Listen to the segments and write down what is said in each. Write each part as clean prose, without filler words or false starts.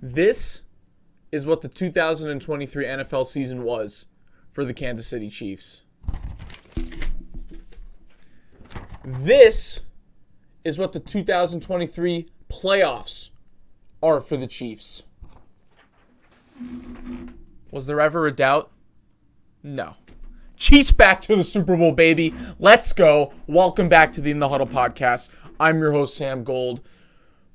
This is what the 2023 NFL season was for the Kansas City Chiefs. This is what the 2023 playoffs are for the Chiefs. Was there ever a doubt? No. Chiefs back to the Super Bowl, baby. Let's go. Welcome back to the In the Huddle podcast. I'm your host, Sam Gold.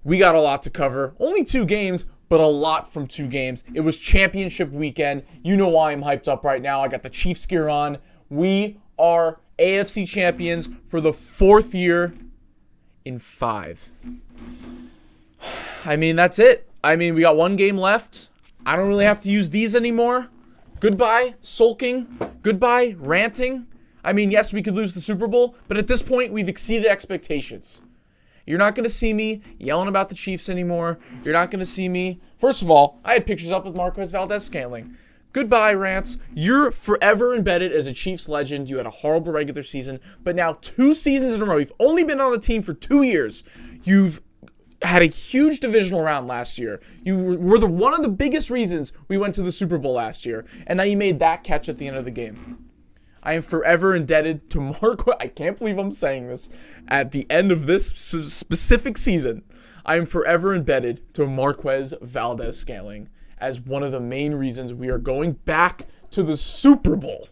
We got a lot to cover. Only 2 games, but a lot from 2 games. It was championship weekend. You know why I'm hyped up right now. I got the Chiefs gear on. We are AFC champions for the 4th year in 5. I mean, that's it. We got 1 game left. I don't really have to use these anymore. Goodbye, sulking. Goodbye, ranting. Yes, we could lose the Super Bowl, but at this point, we've exceeded expectations. You're not going to see me yelling about the Chiefs anymore. You're not going to see me. First of all, I had pictures up with Marquez Valdez-Scantling. Goodbye, Rants. You're forever embedded as a Chiefs legend. You had a horrible regular season, but now 2 seasons in a row. You've only been on the team for 2 years. You've had a huge divisional round last year. You were one of the biggest reasons we went to the Super Bowl last year, and now you made that catch at the end of the game. I am forever indebted to Marquez. I can't believe I'm saying this. At the end of this specific season, I am forever indebted to Marquez Valdez-Scantling as one of the main reasons we are going back to the Super Bowl.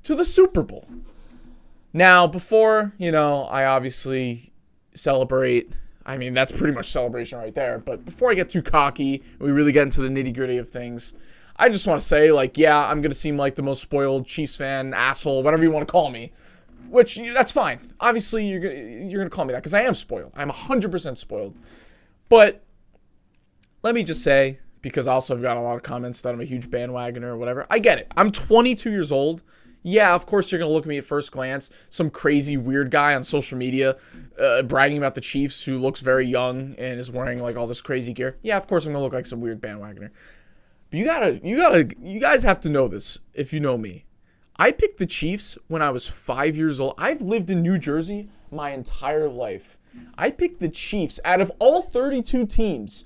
To the Super Bowl. Now, before, I obviously celebrate. That's pretty much celebration right there. But before I get too cocky and we really get into the nitty-gritty of things, I just want to say, I'm going to seem like the most spoiled Chiefs fan, asshole, whatever you want to call me. Which, that's fine. Obviously, you're going to call me that because I am spoiled. I'm 100% spoiled. But let me just say, because also I've got a lot of comments that I'm a huge bandwagoner or whatever. I get it. I'm 22 years old. Yeah, of course you're going to look at me at first glance, some crazy weird guy on social media bragging about the Chiefs who looks very young and is wearing all this crazy gear. Yeah, of course I'm going to look like some weird bandwagoner. But you guys have to know this if you know me. I picked the Chiefs when I was 5 years old. I've lived in New Jersey my entire life. I picked the Chiefs out of all 32 teams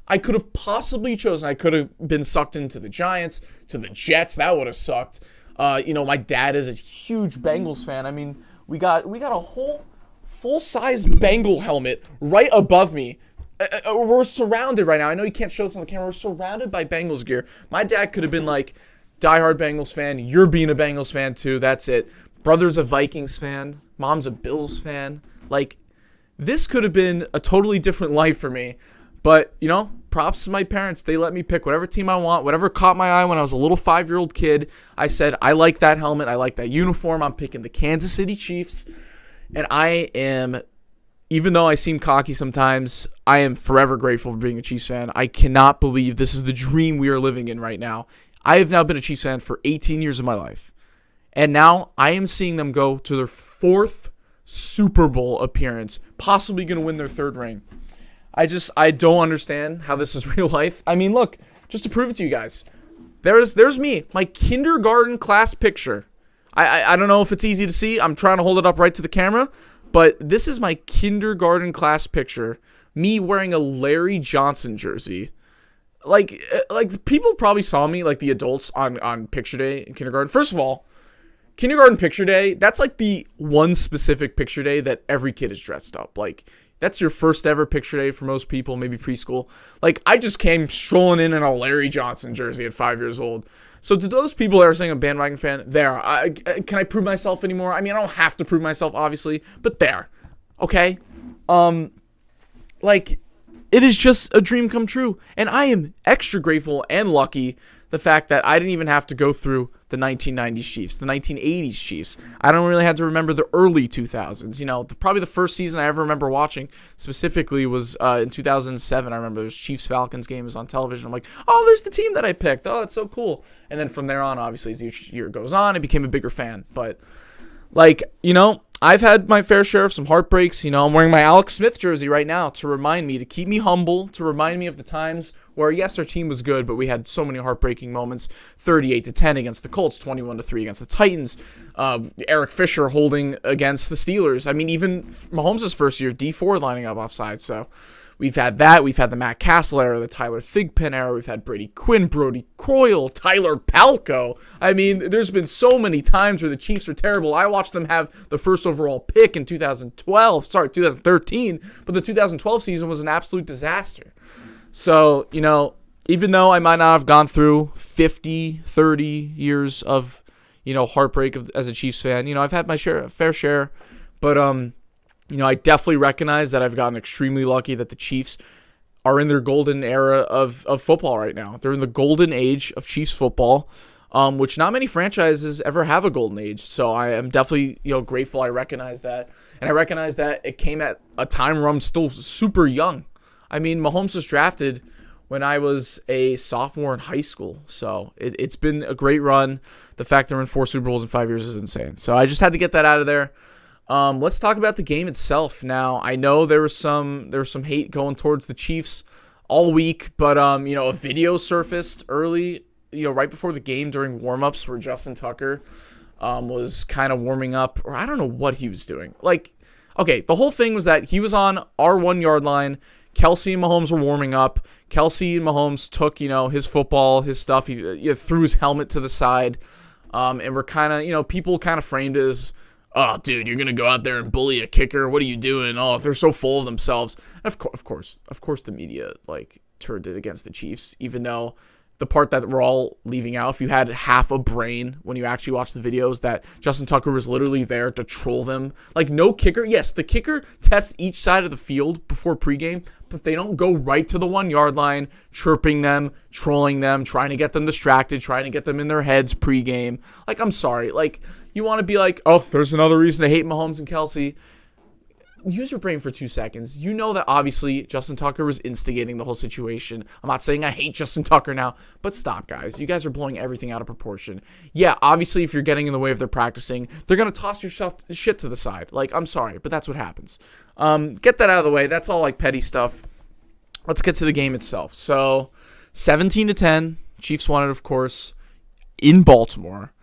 I could have possibly chosen. I could have been sucked into the Giants, to the Jets. That would have sucked. My dad is a huge Bengals fan. We got a whole full-size Bengal helmet right above me. We're surrounded right now. I know you can't show this on the camera. We're surrounded by Bengals gear. My dad could have been like, diehard Bengals fan. You're being a Bengals fan too. That's it. Brother's a Vikings fan. Mom's a Bills fan. This could have been a totally different life for me. But, props to my parents. They let me pick whatever team I want, whatever caught my eye when I was a little 5-year-old kid. I said, I like that helmet. I like that uniform. I'm picking the Kansas City Chiefs. And I am, even though I seem cocky sometimes, I am forever grateful for being a Chiefs fan. I cannot believe this is the dream we are living in right now. I have now been a Chiefs fan for 18 years of my life. And now I am seeing them go to their 4th Super Bowl appearance, possibly going to win their 3rd ring. I don't understand how this is real life. Look, just to prove it to you guys, there's me, my kindergarten class picture. I don't know if it's easy to see. I'm trying to hold it up right to the camera, but this is my kindergarten class picture. Me wearing a Larry Johnson jersey. People probably saw me, the adults on picture day in kindergarten. First of all, kindergarten picture day, that's the one specific picture day that every kid is dressed up. That's your first ever picture day for most people, maybe preschool. I just came strolling in a Larry Johnson jersey at 5 years old. So to those people that are saying I'm a bandwagon fan, can I prove myself anymore? I don't have to prove myself, obviously, but there. Okay? It is just a dream come true. And I am extra grateful and lucky the fact that I didn't even have to go through the 1990s Chiefs, the 1980s Chiefs. I don't really have to remember the early 2000s. Probably the first season I ever remember watching specifically was in 2007. I remember those Chiefs-Falcons games on television. I'm like, oh, there's the team that I picked. Oh, that's so cool. And then from there on, obviously, as each year goes on, I became a bigger fan. But, I've had my fair share of some heartbreaks. I'm wearing my Alex Smith jersey right now to remind me, to keep me humble, to remind me of the times where, yes, our team was good, but we had so many heartbreaking moments. 38-10 against the Colts, 21-3 against the Titans. Eric Fisher holding against the Steelers. Even Mahomes' first year, D4 lining up offside. So We've had that. We've had the Matt Castle era, the Tyler Thigpen era. We've had Brady Quinn, Brody Croyle, Tyler Palko. I mean, there's been so many times where the Chiefs are terrible. I watched them have the first overall pick in 2013, but the 2012 season was an absolute disaster. So, even though I might not have gone through 50, 30 years of, heartbreak as a Chiefs fan, I've had my fair share, but, I definitely recognize that I've gotten extremely lucky that the Chiefs are in their golden era of football right now. They're in the golden age of Chiefs football, which not many franchises ever have a golden age. So I am definitely, grateful. I recognize that. And I recognize that it came at a time where I'm still super young. I mean, Mahomes was drafted when I was a sophomore in high school. So it's been a great run. The fact they're in 4 Super Bowls in 5 years is insane. So I just had to get that out of there. Let's talk about the game itself. Now, I know there was some hate going towards the Chiefs all week, but a video surfaced early, right before the game during warm-ups where Justin Tucker was kind of warming up, or I don't know what he was doing. The whole thing was that he was on our 1 yard line. Kelsey and Mahomes were warming up. Kelsey and Mahomes took, his football, his stuff. He threw his helmet to the side. And we're kind of, people kind of framed it as, oh, dude, you're going to go out there and bully a kicker? What are you doing? Oh, they're so full of themselves. And of course, the media, turned it against the Chiefs, even though the part that we're all leaving out, if you had half a brain when you actually watch the videos, that Justin Tucker was literally there to troll them. No kicker. Yes, the kicker tests each side of the field before pregame, but they don't go right to the 1 yard line, chirping them, trolling them, trying to get them distracted, trying to get them in their heads pregame. I'm sorry. You want to be oh, there's another reason to hate Mahomes and Kelsey. Use your brain for 2 seconds. You know that obviously Justin Tucker was instigating the whole situation. I'm not saying I hate Justin Tucker now, but stop, guys. You guys are blowing everything out of proportion. Yeah, obviously if you're getting in the way of their practicing, they're going to toss your shit to the side. I'm sorry, but that's what happens. Get that out of the way. That's all petty stuff. Let's get to the game itself. So 17-10, Chiefs won it, of course, in Baltimore.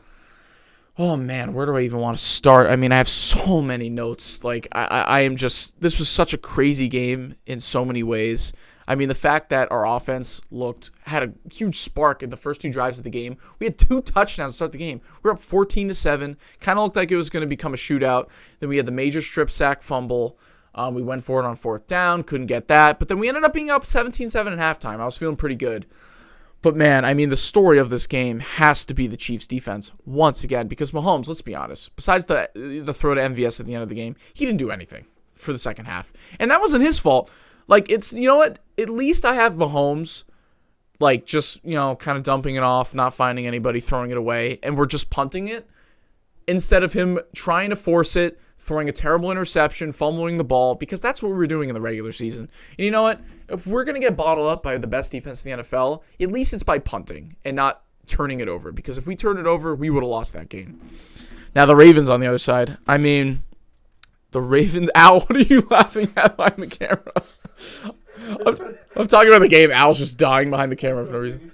Oh, man, where do I even want to start? I mean, I have so many notes. I am just, this was such a crazy game in so many ways. I mean, the fact that our offense had a huge spark in the first 2 drives of the game. We had 2 touchdowns to start the game. We were up 14-7. Kind of looked like it was going to become a shootout. Then we had the major strip sack fumble. We went for it on 4th down, couldn't get that. But then we ended up being up 17-7 at halftime. I was feeling pretty good. But, man, I mean, the story of this game has to be the Chiefs' defense once again, because Mahomes, let's be honest, besides the throw to MVS at the end of the game, he didn't do anything for the second half. And that wasn't his fault. It's, you know what? At least I have Mahomes, just, kind of dumping it off, not finding anybody, throwing it away, and we're just punting it instead of him trying to force it, throwing a terrible interception, fumbling the ball, because that's what we were doing in the regular season. And you know what? If we're going to get bottled up by the best defense in the NFL, at least it's by punting and not turning it over, because if we turned it over, we would have lost that game. Now, the Ravens on the other side. I mean, the Ravens... Al, what are you laughing at behind the camera? I'm talking about the game. Al's just dying behind the camera for no reason.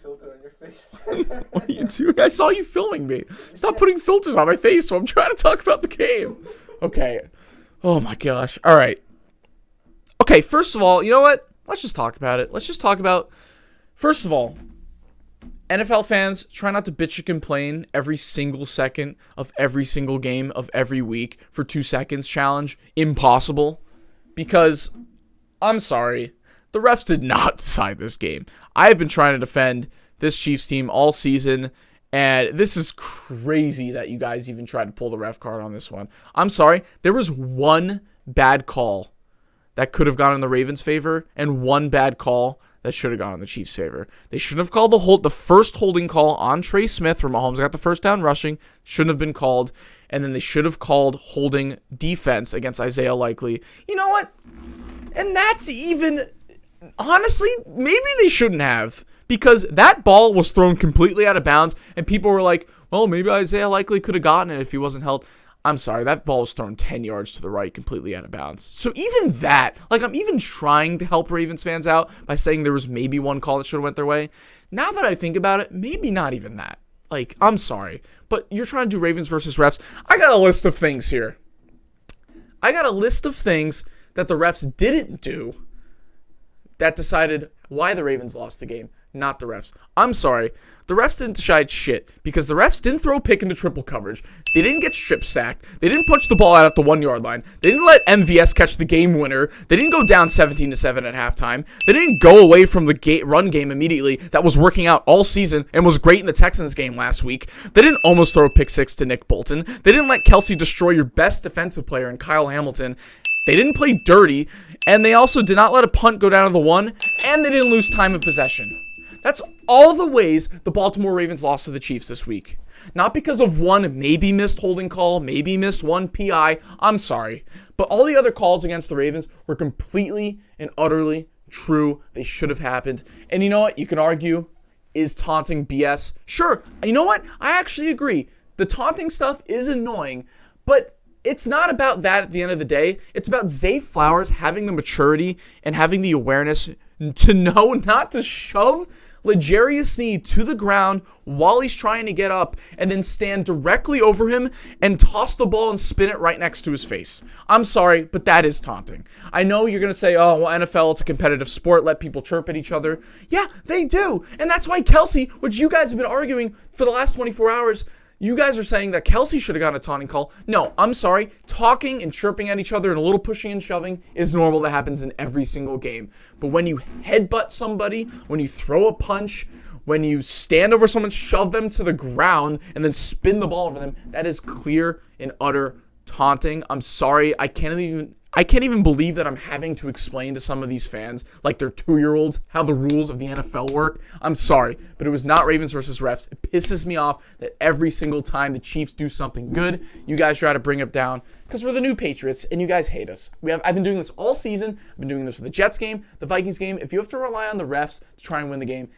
What are you doing? I saw you filming me. Stop putting filters on my face while I'm trying to talk about the game. Okay. Oh, my gosh. All right. Okay, first of all, you know what? Let's just talk about it. Let's just talk about, first of all, NFL fans, try not to bitch and complain every single second of every single game of every week for 2 seconds challenge. Impossible. Because, I'm sorry, the refs did not decide this game. I have been trying to defend this Chiefs team all season, and this is crazy that you guys even tried to pull the ref card on this one. I'm sorry, there was one bad call that could have gone in the Ravens' favor, and one bad call that should have gone in the Chiefs' favor. They shouldn't have called the first holding call on Trey Smith, where Mahomes got the first down rushing. Shouldn't have been called. And then they should have called holding defense against Isaiah Likely. You know what? And that's even, honestly, maybe they shouldn't have. Because that ball was thrown completely out of bounds, and people were like, well, maybe Isaiah Likely could have gotten it if he wasn't held. I'm sorry, that ball was thrown 10 yards to the right, completely out of bounds. So even that, I'm even trying to help Ravens fans out by saying there was maybe one call that should have went their way. Now that I think about it, maybe not even that. I'm sorry, but you're trying to do Ravens versus refs. I got a list of things here. I got a list of things that the refs didn't do that decided why the Ravens lost the game, not the refs. I'm sorry. The refs didn't decide shit because the refs didn't throw a pick into triple coverage. They didn't get strip sacked. They didn't punch the ball out at the 1 yard line. They didn't let MVS catch the game winner. They didn't go down 17-7 at halftime. They didn't go away from the run game immediately that was working out all season and was great in the Texans game last week. They didn't almost throw a pick six to Nick Bolton. They didn't let Kelsey destroy your best defensive player in Kyle Hamilton. They didn't play dirty, and they also did not let a punt go down to the 1, and they didn't lose time of possession. That's all the ways the Baltimore Ravens lost to the Chiefs this week. Not because of one maybe missed holding call, maybe missed one PI. I'm sorry. But all the other calls against the Ravens were completely and utterly true. They should have happened. And you know what? You can argue, is taunting BS? Sure. You know what? I actually agree. The taunting stuff is annoying, but it's not about that at the end of the day. It's about Zay Flowers having the maturity and having the awareness to know not to shove L'Jarius Sneed to the ground while he's trying to get up and then stand directly over him and toss the ball and spin it right next to his face. I'm sorry, but that is taunting. I know you're going to say, oh, well, NFL, it's a competitive sport. Let people chirp at each other. Yeah, they do. And that's why Kelsey, which you guys have been arguing for the last 24 hours, you guys are saying that Kelsey should have gotten a taunting call. No, I'm sorry. Talking and chirping at each other and a little pushing and shoving is normal. That happens in every single game. But when you headbutt somebody, when you throw a punch, when you stand over someone, shove them to the ground, and then spin the ball over them, that is clear and utter taunting. I'm sorry. I can't even believe that I'm having to explain to some of these fans, like they're 2-year-olds, how the rules of the NFL work. I'm sorry, but it was not Ravens versus refs. It pisses me off that every single time the Chiefs do something good, you guys try to bring it down because we're the new Patriots and you guys hate us. I've been doing this all season. I've been doing this with the Jets game, the Vikings game. If you have to rely on the refs to try and win the game,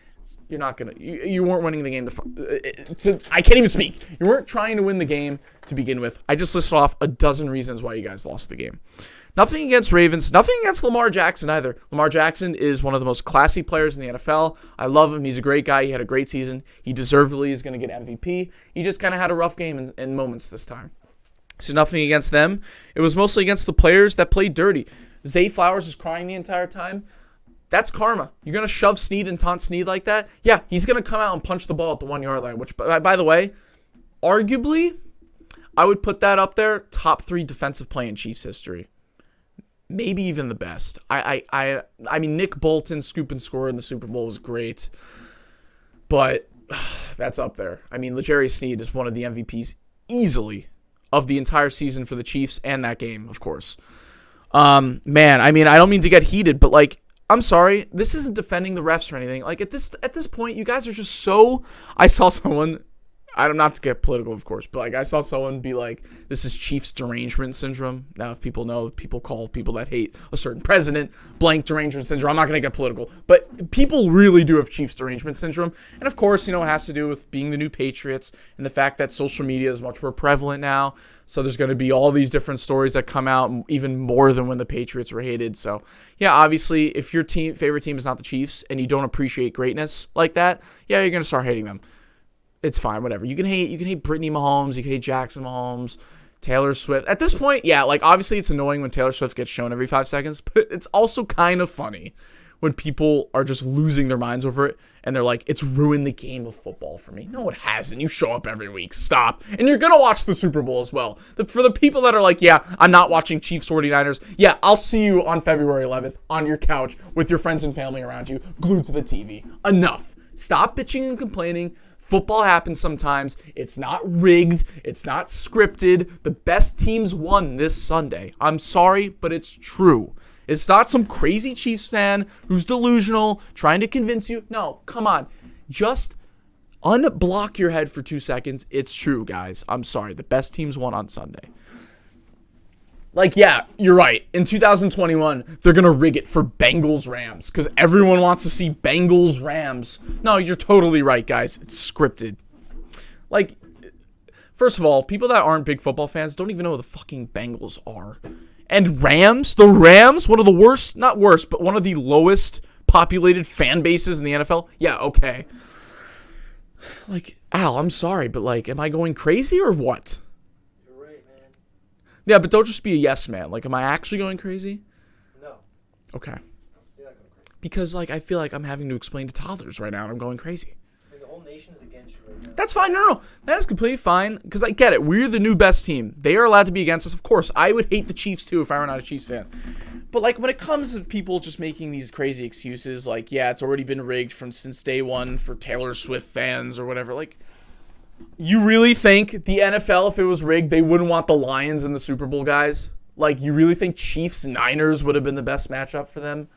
you're not going to. You weren't winning the game. I can't even speak. You weren't trying to win the game to begin with. I just listed off a dozen reasons why you guys lost the game. Nothing against Ravens. Nothing against Lamar Jackson either. Lamar Jackson is one of the most classy players in the NFL. I love him. He's a great guy. He had a great season. He deservedly is going to get MVP. He just kind of had a rough game in moments this time. So nothing against them. It was mostly against the players that played dirty. Zay Flowers was crying the entire time. That's karma. You're going to shove Sneed and taunt Sneed like that? Yeah, he's going to come out and punch the ball at the 1 yard line, which, by the way, arguably, I would put that up there, top 3 defensive play in Chiefs history. Maybe even the best. I mean, Nick Bolton scoop and score in the Super Bowl was great, but that's up there. I mean, L'Jarius Sneed is one of the MVPs easily of the entire season for the Chiefs and that game, of course. Man, I mean, I don't mean to get heated, but like, I'm sorry, this isn't defending the refs or anything. Like at this point, you guys are just so. I saw someone. I'm not to get political, of course, but like I saw someone be like, "This is Chiefs derangement syndrome." Now, if people know, people call people that hate a certain president blank derangement syndrome. I'm not going to get political, but people really do have Chiefs derangement syndrome, and of course, it has to do with being the new Patriots and the fact that social media is much more prevalent now. So there's going to be all these different stories that come out, even more than when the Patriots were hated. So yeah, obviously, if your favorite team is not the Chiefs and you don't appreciate greatness like that, yeah, you're going to start hating them. It's fine, whatever. You can hate Brittany Mahomes, you can hate Jackson Mahomes, Taylor Swift. At this point, yeah, like obviously it's annoying when Taylor Swift gets shown every 5 seconds, but it's also kind of funny when people are just losing their minds over it and they're like, it's ruined the game of football for me. No, it hasn't. You show up every week. Stop. And you're going to watch the Super Bowl as well. For the people that are like, yeah, I'm not watching Chiefs 49ers. Yeah, I'll see you on February 11th on your couch with your friends and family around you, glued to the TV. Enough. Stop bitching and complaining. Football happens sometimes. It's not rigged. It's not scripted. The best teams won this Sunday. I'm sorry, but it's true. It's not some crazy Chiefs fan who's delusional, trying to convince you. No, come on. Just unblock your head for 2 seconds. It's true, guys. I'm sorry. The best teams won on Sunday. Like, yeah, you're right. In 2021, they're going to rig it for Bengals-Rams because everyone wants to see Bengals-Rams. No, you're totally right, guys. It's scripted. Like, first of all, people that aren't big football fans don't even know who the fucking Bengals are. And Rams, the Rams, one of the worst, not worst, but one of the lowest populated fan bases in the NFL. Yeah, okay. Like, Al, I'm sorry, but like, am I going crazy or what? Yeah, but don't just be a yes man. Like, am I actually going crazy? No. Okay. You're not going crazy. because, like, I feel like I'm having to explain to toddlers right now, and I'm going crazy. And the whole nation is against you right now. That's fine. No. That is completely fine, because I get it. We're the new best team. They are allowed to be against us. Of course, I would hate the Chiefs, too, if I were not a Chiefs fan. But, like, when it comes to people just making these crazy excuses, like, yeah, it's already been rigged since day one for Taylor Swift fans or whatever, like, you really think the NFL, if it was rigged, they wouldn't want the Lions in the Super Bowl, guys? Like, you really think Chiefs-Niners would have been the best matchup for them?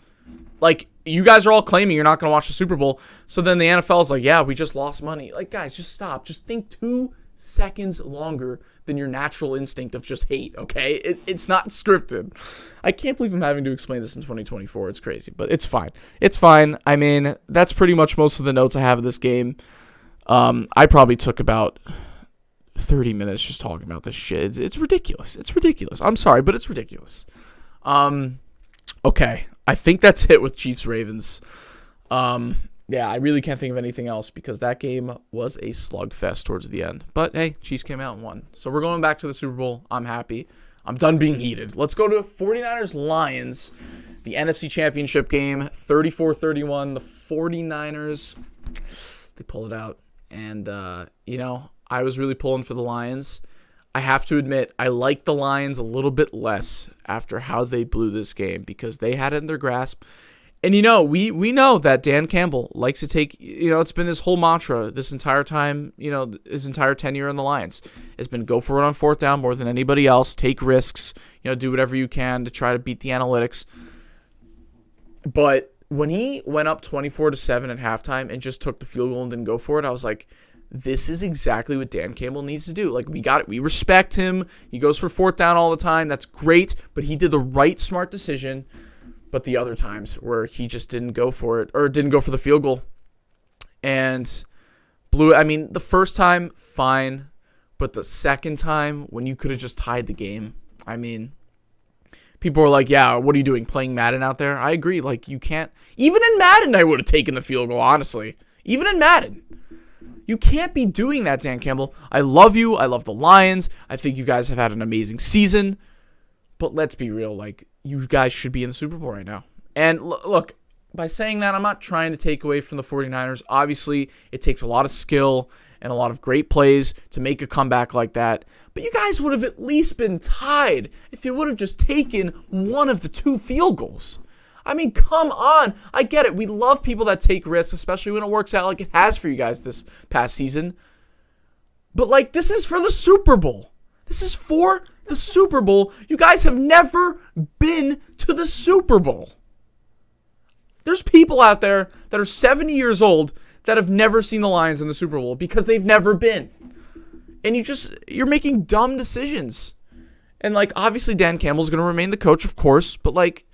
Like, you guys are all claiming you're not going to watch the Super Bowl, so then the NFL is like, yeah, we just lost money. Like, guys, just stop. Just think 2 seconds longer than your natural instinct of just hate, okay? It's not scripted. I can't believe I'm having to explain this in 2024. It's crazy, but it's fine. It's fine. I mean, that's pretty much most of the notes I have of this game. I probably took about 30 minutes just talking about this shit. It's ridiculous. It's ridiculous. I'm sorry, but it's ridiculous. Okay. I think that's it with Chiefs-Ravens. Yeah, I really can't think of anything else because that game was a slugfest towards the end. But, hey, Chiefs came out and won. So we're going back to the Super Bowl. I'm happy. I'm done being heated. Let's go to 49ers-Lions, the NFC Championship game, 34-31. The 49ers, they pull it out. And, I was really pulling for the Lions. I have to admit, I like the Lions a little bit less after how they blew this game because they had it in their grasp. And, we know that Dan Campbell likes to take, it's been his whole mantra this entire time, his entire tenure in the Lions. It's been go for it on fourth down more than anybody else, take risks, do whatever you can to try to beat the analytics. But when he went up 24-7 at halftime and just took the field goal and didn't go for it, I was like, this is exactly what Dan Campbell needs to do. Like, we got it. We respect him. He goes for fourth down all the time. That's great. But he did the right, smart decision. But the other times where he just didn't go for it or didn't go for the field goal and blew it. I mean, the first time, fine. But the second time, when you could have just tied the game, I mean, people were like, yeah, what are you doing, playing Madden out there? I agree. Like, you can't. Even in Madden, I would have taken the field goal, honestly. Even in Madden. You can't be doing that, Dan Campbell. I love you. I love the Lions. I think you guys have had an amazing season. But let's be real. Like, you guys should be in the Super Bowl right now. And look, by saying that, I'm not trying to take away from the 49ers. Obviously, it takes a lot of skill and a lot of great plays to make a comeback like that. But you guys would have at least been tied if you would have just taken one of the 2 field goals. I mean, come on. I get it. We love people that take risks, especially when it works out like it has for you guys this past season. But, like, this is for the Super Bowl. This is for the Super Bowl. You guys have never been to the Super Bowl. There's people out there that are 70 years old that have never seen the Lions in the Super Bowl because they've never been. And you're making dumb decisions. And, like, obviously Dan Campbell's going to remain the coach, of course, but, like,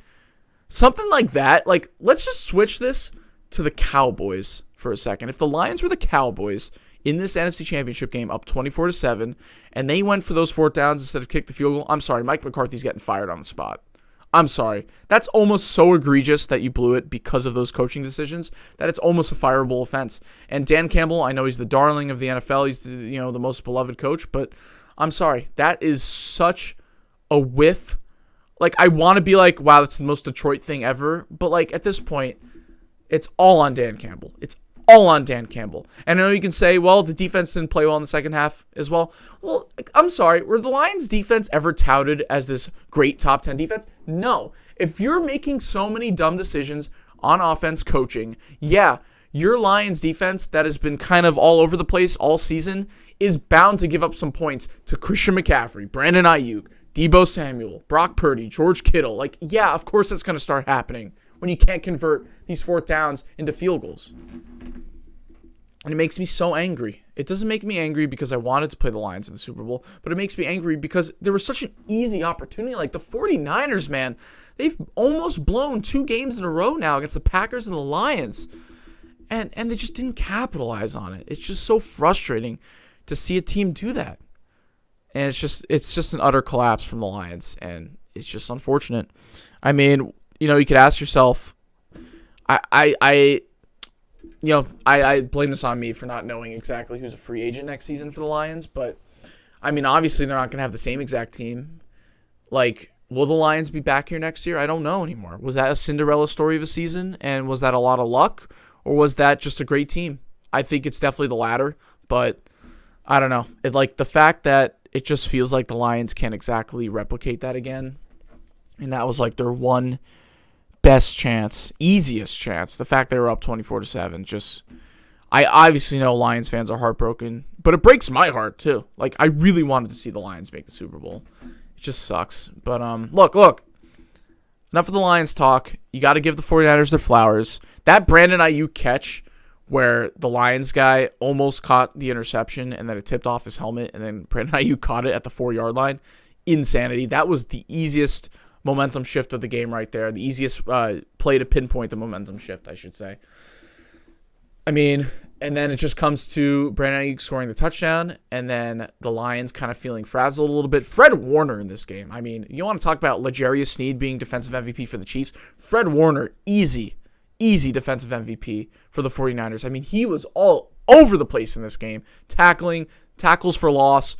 something like that, like, let's just switch this to the Cowboys for a second. If the Lions were the Cowboys in this NFC Championship game up 24-7, and they went for those fourth downs instead of kick the field goal, I'm sorry, Mike McCarthy's getting fired on the spot. I'm sorry. That's almost so egregious that you blew it because of those coaching decisions that it's almost a fireable offense. And Dan Campbell, I know he's the darling of the NFL. He's the most beloved coach, but I'm sorry. That is such a whiff. Like, I want to be like, wow, that's the most Detroit thing ever. But, like, at this point, it's all on Dan Campbell. It's all on Dan Campbell. And I know you can say, well, the defense didn't play well in the second half as well. Well, I'm sorry. Were the Lions' defense ever touted as this great top 10 defense? No. If you're making so many dumb decisions on offense coaching, yeah, your Lions' defense that has been kind of all over the place all season is bound to give up some points to Christian McCaffrey, Brandon Ayuk, Deebo Samuel, Brock Purdy, George Kittle. Like, yeah, of course that's going to start happening when you can't convert these fourth downs into field goals. And it makes me so angry. It doesn't make me angry because I wanted to play the Lions in the Super Bowl, but it makes me angry because there was such an easy opportunity. Like, the 49ers, man, they've almost blown 2 games in a row now against the Packers and the Lions. And they just didn't capitalize on it. It's just so frustrating to see a team do that. And it's just an utter collapse from the Lions, and it's just unfortunate. I mean, you could ask yourself, I blame this on me for not knowing exactly who's a free agent next season for the Lions, but I mean, obviously they're not going to have the same exact team. Like, Will the Lions be back here next year? I don't know anymore. Was that a Cinderella story of a season, and was that a lot of luck, or was that just a great team? I think it's definitely the latter, but I don't know. The fact that it just feels like the Lions can't exactly replicate that again, and that was like their one best chance, easiest chance. The fact they were up 24-7, just I obviously know Lions fans are heartbroken, but it breaks my heart too. Like, I really wanted to see the Lions make the Super Bowl. It just sucks. But look. Enough of the Lions talk. You got to give the 49ers their flowers. That Brandon Ayuk catch where the Lions guy almost caught the interception and then it tipped off his helmet and then Brandon Ayuk caught it at the 4-yard line. Insanity. That was the easiest momentum shift of the game right there. The easiest play to pinpoint the momentum shift, I should say. I mean, and then it just comes to Brandon Ayuk scoring the touchdown, and then the Lions kind of feeling frazzled a little bit. Fred Warner in this game. I mean, you want to talk about L'Jarius Sneed being defensive MVP for the Chiefs? Fred Warner, easy defensive MVP for the 49ers. I mean, he was all over the place in this game. Tackles for loss,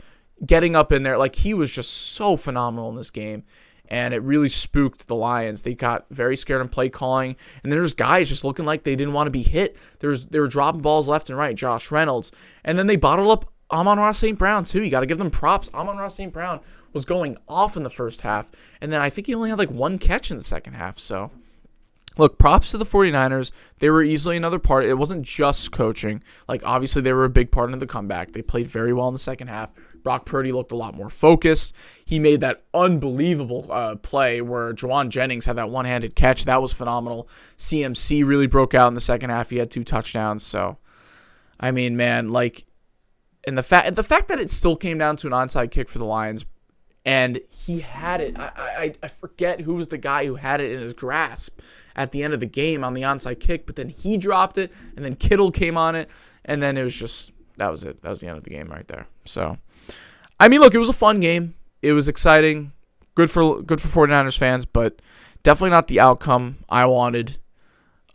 getting up in there. Like, he was just so phenomenal in this game. And it really spooked the Lions. They got very scared in play calling. And there's guys just looking like they didn't want to be hit. They were dropping balls left and right. Josh Reynolds. And then they bottled up Amon-Ra St. Brown, too. You got to give them props. Amon-Ra St. Brown was going off in the first half. And then I think he only had like one catch in the second half. So, look, props to the 49ers. They were easily another part. It wasn't just coaching. Like, obviously, they were a big part in the comeback. They played very well in the second half. Brock Purdy looked a lot more focused. He made that unbelievable play where Juwan Jennings had that one-handed catch. That was phenomenal. CMC really broke out in the second half. He had 2 touchdowns. So, I mean, man, like, and the fact that it still came down to an onside kick for the Lions, and he had it. I forget who was the guy who had it in his grasp at the end of the game on the onside kick, but then he dropped it, and then Kittle came on it, and then it was just, that was it. That was the end of the game right there. So, I mean, look, it was a fun game. It was exciting. Good for 49ers fans, but definitely not the outcome I wanted.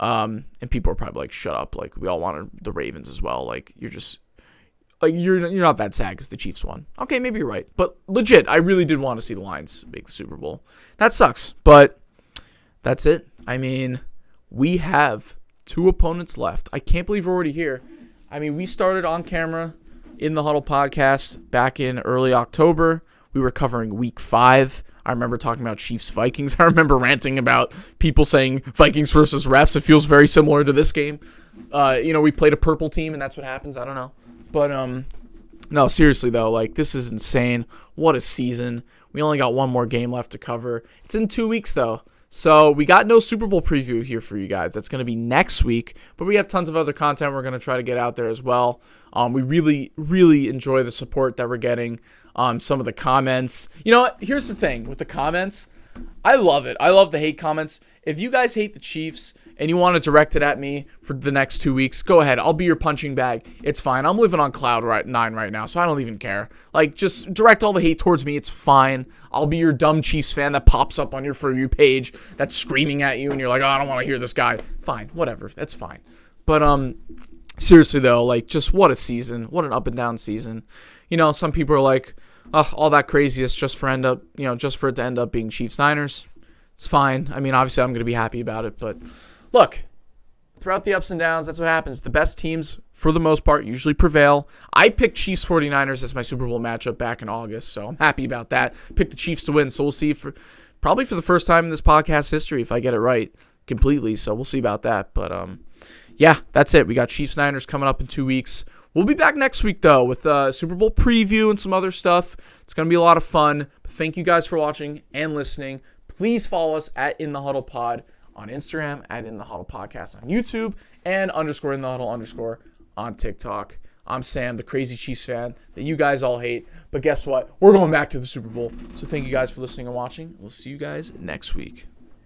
And people are probably like, shut up. Like, we all wanted the Ravens as well. Like, you're just, like, you're not that sad because the Chiefs won. Okay, maybe you're right. But legit, I really did want to see the Lions make the Super Bowl. That sucks, but that's it. I mean, we have 2 opponents left. I can't believe we're already here. I mean, we started on camera in the Huddle podcast back in early October. We were covering week 5. I remember talking about Chiefs-Vikings. I remember ranting about people saying Vikings versus refs. It feels very similar to this game. We played a purple team, and that's what happens. I don't know. But, no, seriously, though, like, this is insane. What a season. We only got one more game left to cover. It's in 2 weeks, though. So we got no Super Bowl preview here for you guys. That's going to be next week. But we have tons of other content we're going to try to get out there as well. We really, really enjoy the support that we're getting. Some of the comments. You know what? Here's the thing with the comments. I love it. I love the hate comments. If you guys hate the Chiefs and you want to direct it at me for the next 2 weeks, go ahead. I'll be your punching bag. It's fine. I'm living on cloud 9 right now, so I don't even care. Like, just direct all the hate towards me. It's fine. I'll be your dumb Chiefs fan that pops up on your For You page that's screaming at you, and you're like, oh, I don't want to hear this guy. Fine. Whatever. That's fine. But, seriously, though, like, just what a season. What an up and down season. You know, some people are like, oh, all that craziness just for it to end up being Chiefs-Niners. It's fine. I mean, obviously, I'm going to be happy about it. But look, throughout the ups and downs, that's what happens. The best teams, for the most part, usually prevail. I picked Chiefs-49ers as my Super Bowl matchup back in August, so I'm happy about that. Picked the Chiefs to win, so we'll see probably for the first time in this podcast history if I get it right completely. So we'll see about that. But yeah, that's it. We got Chiefs-Niners coming up in 2 weeks. We'll be back next week, though, with a Super Bowl preview and some other stuff. It's going to be a lot of fun. But thank you guys for watching and listening. Please follow us at In The Huddle Pod on Instagram, at In The Huddle Podcast on YouTube, and _ In The Huddle _ on TikTok. I'm Sam, the crazy Chiefs fan that you guys all hate. But guess what? We're going back to the Super Bowl. So thank you guys for listening and watching. We'll see you guys next week.